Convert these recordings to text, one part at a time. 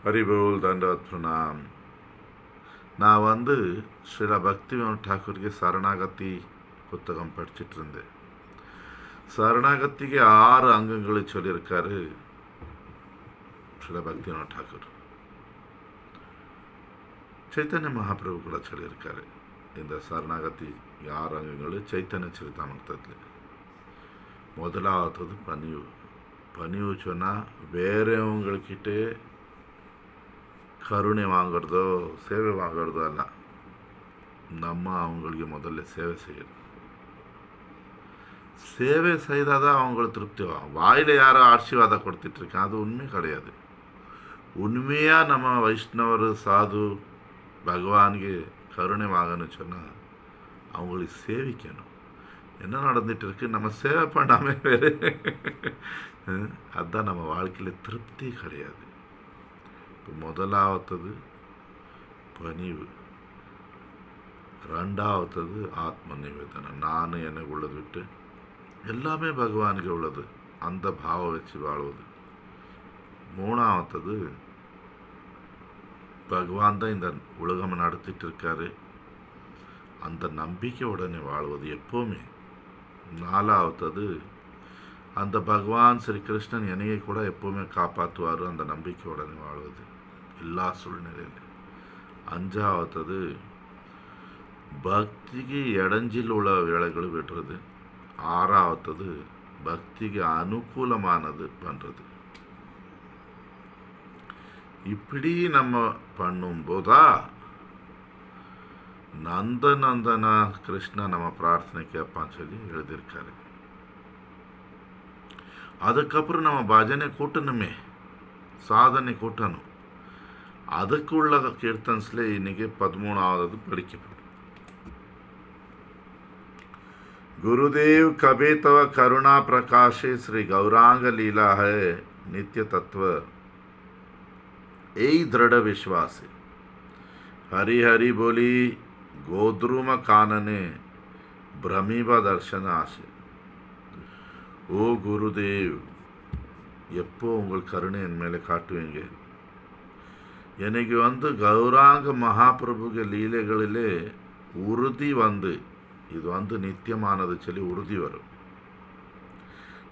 ஹரிபோல் தண்டவத் பிரணாம். நான் ஸ்ரீல பக்தி வினோத் ಠಾಕೂರ್ಗೆ சரணாகதி புத்தகம் படிச்சுட்டு இருந்தேன். சரணாகதிக்கு 6 அங்கங்களை சொல்லியிருக்காரு ஸ்ரீல பக்தி வினோத் ಠಾಕೂರ್. ಚೈತನ್ಯ ಮಹಾಪ್ರಭು ಕೂಡ சொல்லியிருக்காரு. இந்த சரணாகதி 6 அங்கங்கள் ಚೈತನ್ಯ ಚರಿತಾಮೃತத்தில். முதலாவது பணிவு. பணிவு சொன்னால் வேறவங்கக்கிட்டே கருணை வாங்கிறதோ சேவை வாங்கிறதோ அல்ல, நம்ம அவங்களுக்கு முதல்ல சேவை செய்யணும். சேவை செய்தால் தான் அவங்களுக்கு திருப்தி ஆகும். வாயில் யாரோ ஆசீர்வாதம் கொடுத்துட்ருக்கேன், அது உண்மை கிடையாது. உண்மையாக நம்ம வைஷ்ணவர் சாது பகவானுக்கு கருணை வாங்கன்னு சொன்னால் அவங்களுக்கு சேவிக்கணும். என்ன நடந்துட்டு இருக்கு, நம்ம சேவை பண்ணாமல் வேறு அதுதான் நம்ம வாழ்க்கையில் திருப்தி கிடையாது. இப்போ முதலாவது பணிவு, ரெண்டாவது ஆத்ம நிவேதனம். நான் எனக்கு உள்ளது விட்டு எல்லாமே பகவானுக்கு உள்ளது, அந்த பாவம் வச்சு வாழ்வது. மூணாவது பகவான் தான் இந்த உலகம் நடத்திட்டு இருக்காரு, அந்த நம்பிக்கை உடனே வாழ்வது எப்போவுமே. நாலாவது அந்த பகவான் ஸ்ரீ கிருஷ்ணன் என்னையை கூட எப்போவுமே காப்பாற்றுவார், அந்த நம்பிக்கையுடனே வாழ்வது எல்லா சூழ்நிலையிலும். அஞ்சாவது பக்திக்கு இடைஞ்சில் உள்ள வேலைகளை விடுறது. ஆறாவது பக்திக்கு அனுகூலமானது பண்ணுறது. இப்படி நம்ம பண்ணும்போதா நந்தனா கிருஷ்ணா நம்ம பிரார்த்தனை கேட்பான்னு சொல்லி எழுதியிருக்காரு. அதுக்கப்புறம் நம்ம பஜனை கூட்டணுமே, சாதனை கூட்டணும். அதுக்குள்ள கீர்த்தன்ஸ்ல இன்னைக்கு 13வது படிக்கப்படும். குருதேவ் கபே தவ கருணா பிரகாஷே ஸ்ரீ கௌராங்க லீலா है नित्य तत्व यही दृढ़ विश्वास है. हरि हरि बोली गोद्रुम कानने பிரமிப தர்ஷன ஆசை. ஓ குருதேவ், எப்போ உங்கள் கருணை என் மேலே காட்டுவீங்க? எனக்கு கௌராங்க மகாபிரபுக லீலைகளிலே உறுதி இது நித்தியமானது சொல்லி உறுதி வரும்.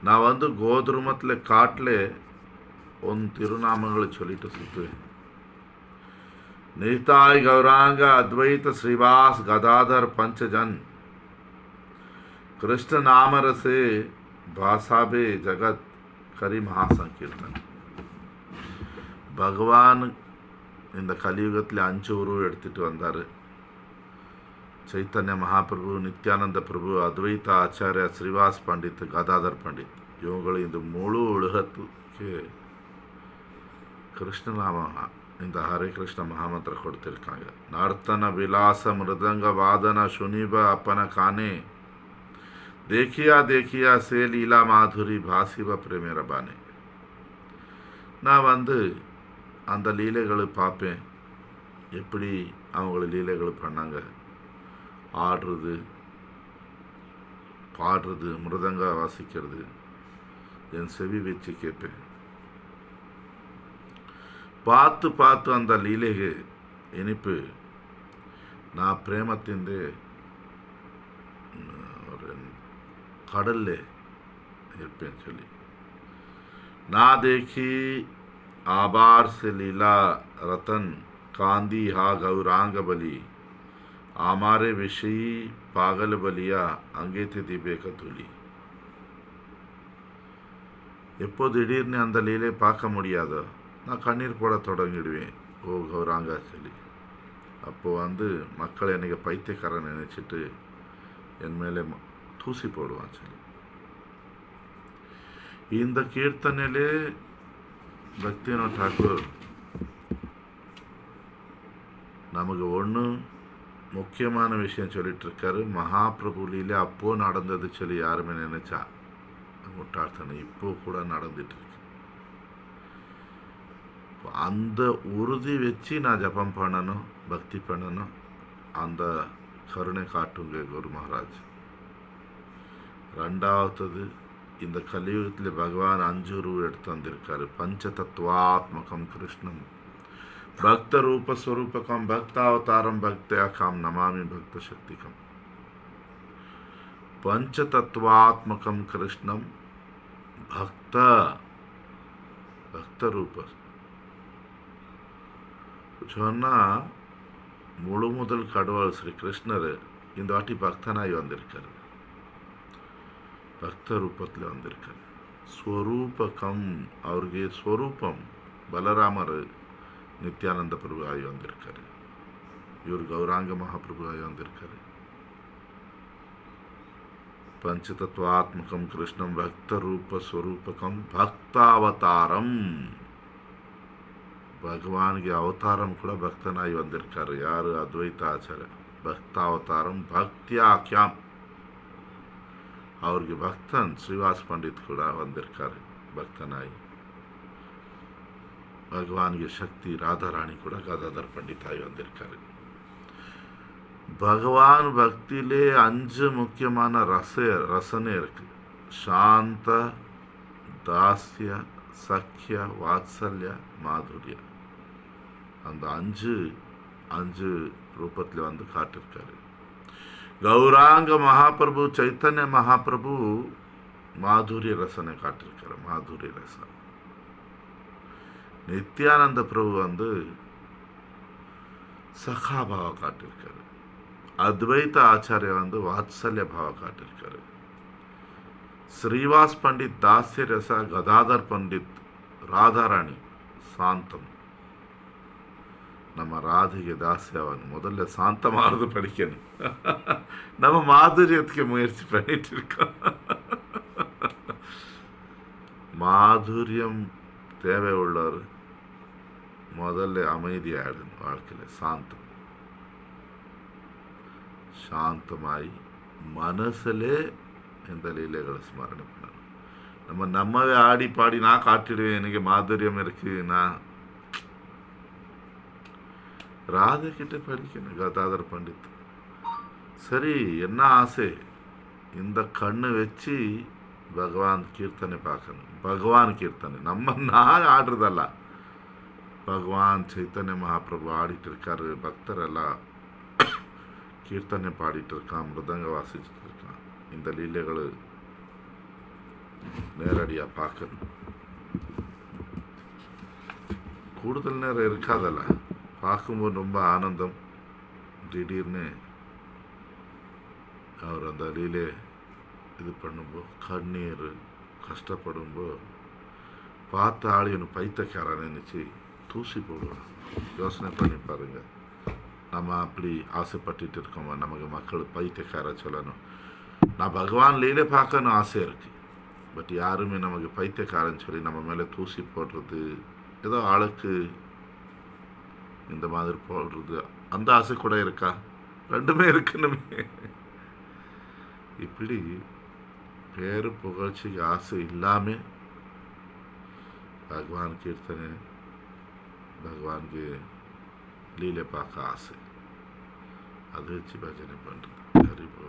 நான் கோதுருமத்தில் காட்டில் திருநாமங்களை சொல்லிட்டு சுற்றுவேன். நிதாய் கௌராங்க அத்வைத ஸ்ரீவாஸ் கதாதர் பஞ்சஜன் கிருஷ்ண நாமரசே பாசாபே ஜகத் கரி மகாசங்கீர்த்தன். பகவான் இந்த கலியுகத்தில் 5 உருவம் எடுத்துட்டு வந்தார். சைத்தன்ய மகாபிரபு, நித்யானந்த பிரபு, அத்வைத ஆச்சாரியா, ஸ்ரீவாஸ் பண்டித், கதாதர் பண்டித். இவங்களை இந்த முழு உலகத்துக்கு கிருஷ்ணநாம இந்த ஹரே கிருஷ்ண மகாமந்திர கொடுத்திருக்காங்க. நர்த்தன விலாச மிருதங்க வாதன சுனிப அப்பன கானே देखिया देखिया से लीला माधुरी भासिव प्रेमेर बाने. நான் அந்த லீலைகளை பார்ப்பேன், எப்படி அவங்கள லீலைகள் பண்ணாங்க. ஆடுறது, பாடுறது, மிருதங்க வாசிக்கிறது என் செவி வச்சு கேட்பேன். பார்த்து பார்த்து அந்த லீலைಗೆ இனிப்பு நான் பிரேமத்தின் கடல்லே இருப்பேன்னு சொல்லி. ना देखी आबार से लीला रतन कांदी हा गौरांग बली आमारे विषयी पागल बलिया अंगे थे दीपे कतुली. எப்போ திடீர்னு அந்த லீலை பார்க்க முடியாதோ நான் கண்ணீர் போட தொடங்கிடுவேன். ஓ கௌராங்கா சொல்லி. அப்போது மக்கள் என்னைக்கு பைத்தியக்காரன் நினச்சிட்டு என் மேலே தூசி போடுவான் சொல்லி. இந்த கீர்த்தனையிலே பக்தி வினோத் ಠಾಕೂರ್ நமக்கு முக்கியமான விஷயம் சொல்லிட்டு இருக்காரு. மகாபிரபு லீலை அப்போ நடந்தது சொல்லி யாருமே நினைச்சா முட்டாள்தனை. இப்போ கூட நடந்துட்டு இருக்கு. அந்த உறுதி வச்சு நான் ஜபம் பண்ணணும், பக்தி பண்ணணும். அந்த கருணை காட்டுங்க குரு மகாராஜ். ரெண்டாவது இந்த கலியுகத்தில் பகவான் 5 உருவம் எடுத்து வந்திருக்காரு. பஞ்சதத்துவாத்மகம் கிருஷ்ணன் பக்த ரூப ஸ்வரூபகம் பக்தாவதாரம் பக்தயாக்காம் நமாமி பக்த சக்திகம் பஞ்சதத்துவாத்மகம் கிருஷ்ணம் பக்த பக்த ரூப சொன்னால் முழு முதல் கடவுள் ஸ்ரீ கிருஷ்ணர் இந்த வாட்டி பக்தனாகி வந்திருக்காரு. பக்த ரூபத்தில் வந்திருக்காரு. ஸ்வரூபகம் ಅವ್ರಿಗೆ ಸ್ವರೂಪಂ ಬಲರಾಮರು ನಿತ್ಯಾನಂದ ಪ್ರಭು ಆಗಿ வந்திருக்காரு. இவர் கௌராங்க மகாபிரபு ஆகி வந்திருக்காரு. பஞ்சதத்துவாத்மகம் கிருஷ்ணம் பக்த ரூப ஸ்வரூபகம் பக்தாவதாரம் பகவானுக்கு அவதாரம் கூட பக்தனாகி வந்திருக்காரு. யாரு? அத்வைத ஆச்சார பக்தாவதாரம் பக்தியாக்கியாம் ಅವ್ರಿಗೆ ಭಕ್ತನ್ ಶ್ರೀವಾಸ್ ಪಂಡಿತ್ ಕೂಡ வந்திருக்காரு ಭಕ್ತನಾಗಿ. பகவானுக்கு சக்தி ராதாராணி கூட கதாதர் பண்டித்தாய் வந்திருக்காரு. பகவான் பக்தியிலே 5 முக்கியமான ரசனை இருக்கு. சாந்த, தாஸ்ய, சக்கிய, வாத்சல்ய, மாதுரிய. அந்த 5 ரூபத்தில் வந்து காட்டிருக்காரு. கௌராங்க மகாபிரபு சைத்தன்ய மகாபிரபு மாதுரிய ரசனை காட்டிருக்காரு. மாதுரிய ரசம். நித்யானந்த பிரபு வந்து சகாபாவ காட்டிருக்காரு. அத்வைத ஆச்சாரிய வந்து வாத்சல்ய பாவ காட்டிருக்காரு. ஸ்ரீவாஸ் பண்டித் தாஸ்ய ரச, கதாதர் பண்டித் ராதாராணி சாந்தம். நம்ம ராதிகை தாசியாவன் முதல்ல சாந்தமாவது படிக்கணும். நம்ம மாதுரியத்துக்கு முயற்சி பண்ணிட்டு இருக்கோம். மாதுரியம் தேவை உள்ளவர் முதல்ல அமைதியாயிடணும். வாழ்க்கையில் சாந்தமாய் மனசுலே இந்த லீலைகளை ஸ்மரணை பண்ணணும். நம்மவே ஆடி பாடி நான் காட்டிடுவேன், எனக்கு மாதுரியம் இருக்கு, நான் ராதை கிட்ட படிக்கணும். கதாதர் பண்டித் சரி, என்ன ஆசை? இந்த கண்ணு வச்சு பகவான் கீர்த்தனை பார்க்கணும். பகவான் கீர்த்தனை நான் ஆடுறதல்ல. பகவான் சைத்தன்ய மகாபிரபு ஆடிட்டு இருக்காரு. பக்தரெல்லாம் கீர்த்தனை பாடிட்டு இருக்கான், மிருதங்க வாசிச்சுட்டு இருக்கான். இந்த லீலைகள் நேரடியாக பார்க்கணும். கூடுதல் நேரம் இருக்காதல்ல. பார்க்கும்போது ரொம்ப ஆனந்தம். திடீர்னு அவர் அந்த லீலே இது பண்ணும்போது கண்ணீர் கஷ்டப்படும்போது பார்த்த ஆள் எனக்கு பைத்தியக்காரன் நினச்சி தூசி போடுவான். யோசனை பண்ணி பாருங்க. நம்ம அப்படி ஆசைப்பட்டுட்டு இருக்கோம். நமக்கு மக்கள் பைத்தியக்கார சொல்லணும். நான் பகவான் லீலை பார்க்கணும் ஆசை இருக்கு. பட் யாருமே நமக்கு பைத்தியக்காரன்னு சொல்லி நம்ம மேலே தூசி போடுறது, ஏதோ ஆளுக்கு இந்த மாதிரி போடுறது, அந்த ஆசை கூட இருக்கா? ரெண்டுமே இருக்கணுமே. இப்படி பேரு புகழ்ச்சிக்கு ஆசை இல்லாமல் பகவான் கீர்த்தனை, பகவானுக்கு லீலை பார்க்க ஆசை, அதை வச்சு பஜனை பண்ணுறது. ஹரி போல்.